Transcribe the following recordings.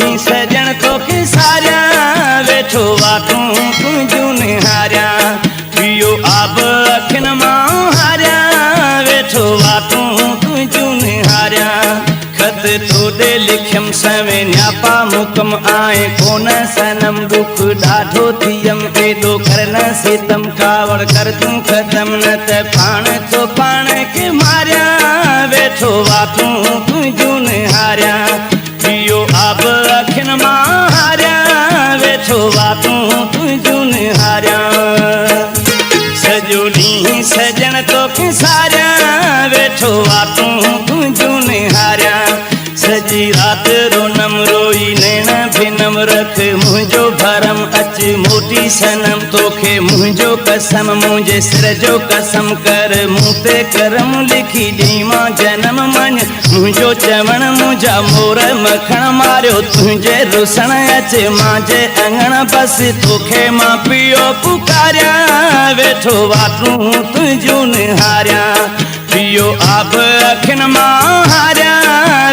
सजोड़ी सजन तो के सारा वेठो वातूं तुझू निहारिया पियो आब अखिन मां हारिया वेठो वातूं तुझू निहारिया खत तोड़े लिखियम सवे न्यापा मुकम आए कोन सनम दुख ॾाढो थियम एॾो करन सितम कावड़ कर तूं खत्म न त पाण तो पाण के मारिया वेठो वातूं तुझू निहारिया पियो आब अखिन मां हारिया वेठो वातूं तुझू निहारिया सॼो ॾींहुं सजन तो के सारिया वेठो वातूं तुझू निहारिया सजी रात रोनम रोई नैन भिनम रख मुझो भरम अच मोटी सनम तोखे मुझो कसम मुझे सिर जो कसम कर मुँह ते करम लिखी दी मां जन्म मन मुझो चवण मुझा मोर मखण मारियो तुझे रुसण अच मांजे अंगण बस तोखे मां पियो पुकारिया वेठो वातूं तुझू निहारिया पियो आब अखिन मां हारिया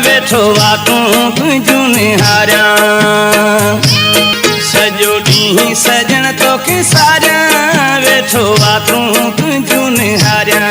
वेठो वातूं तुझू निहारिया सॼो ॾींहुं सजन तोखे सारिया वेठो वातूं तुझू निहारिया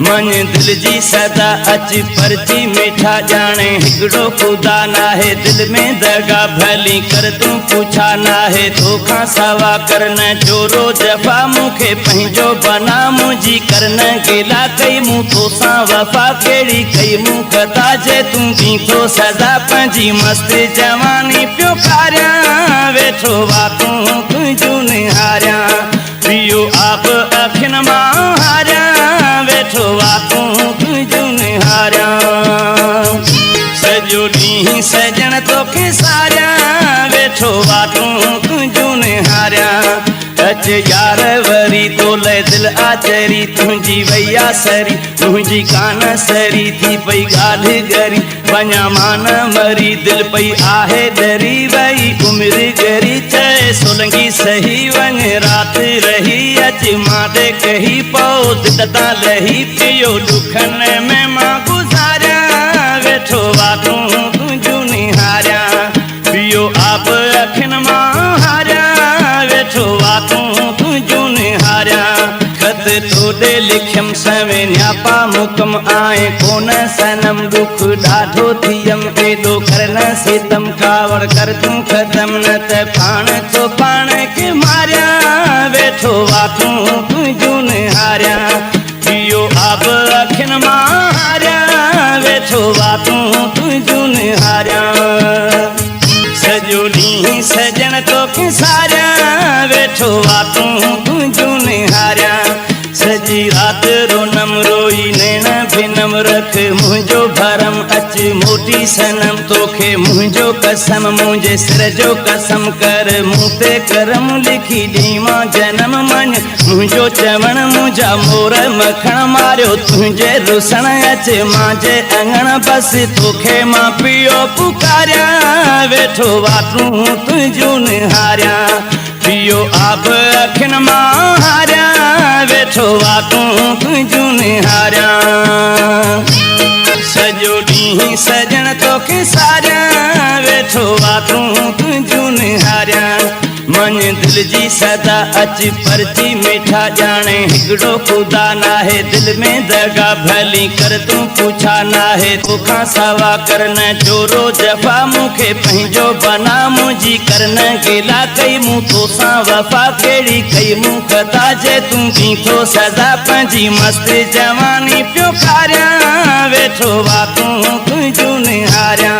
मन दिल जी सदा अच परची मीठा जाने हिकड़ो खुदा नाहे दिल में दगा भली कर तू पूछा नाहे तोखा सवा करन जोरो जफा मुखे पंहिंजो बना मुझी करन गिला कई मुँह तोसां वफा केड़ी कई मुँह कता जे तू दी तो सदा पंहिंजी मस्त जवानी पियो कारिया वेठो वातूं तुझू निहारिया पियो आब अखिन मां हारिया वेठो वातूं तुझू निहारिया सॼो ॾींहुं सजन तोखे सारिया वेठो वातूं तुझू निहारिया अच यार वरी तोले दिल आचरी तुझी वैया सरी तुझी कान सरी थी पई ॻाल्हि गरी वञा मान मरी दिल पई आहे डरी वई उमिरि गरी चए सोलंगी सही वञ रात रही अच मां ते कही पओ दिता लही पियो दुखन में मां गुज़ारिया वेठो वातूं तुझू निहारिया पियो आब अखिन मां हारिया वेठो वातूं तुझू निहारिया खत तोड़े लिखियम सवे न्यापा मुकम आए कोन सनम दुख ॾाढो थियम एॾो करन सितम कावड़ कर तूं खत्म न त पाण तो पाण के मारिया वेठो वातूं तुझू निहारिया पियो आब अखिन मां हारिया वेठो वातूं तुझू निहारिया सॼो ॾींहुं सजन तोखे सारिया वेठो वातूं तुझू निहारिया सजी रात रोनम रोई नैन भिनम रख मुझो भरम अच मोटी सनम तोखे मुझो कसम मुझे सिर जो कसम कर मुँह ते करम लिखी दी मां जन्म मन मुझो चवण मुझा मोर मखण मारियो तुझे रुसण अच मांजे अंगण बस तोखे मां पियो पुकारिया वेठो वातूं तुझू निहारिया पियो आब अखिन मां हारिया वेठो वातूं तुझू निहारिया सॼो ॾींहुं सजन तोखे सारिया वेठो वातूं तुझू निहारिया मन दिल जी सदा अच परची मीठा जाने हिकड़ो खुदा नाहे दिल में दगा भली कर तू पूछा नाहे तोखा सवा करन जोरो जफा मुखे पंहिंजो बना मुझी करन गिला कई मुँह तोसां वफा केड़ी कई मुँह कता जे तू दी तो सदा पंहिंजी मस्त जवानी पियो कारिया वेठो वातूं तुझू निहारिया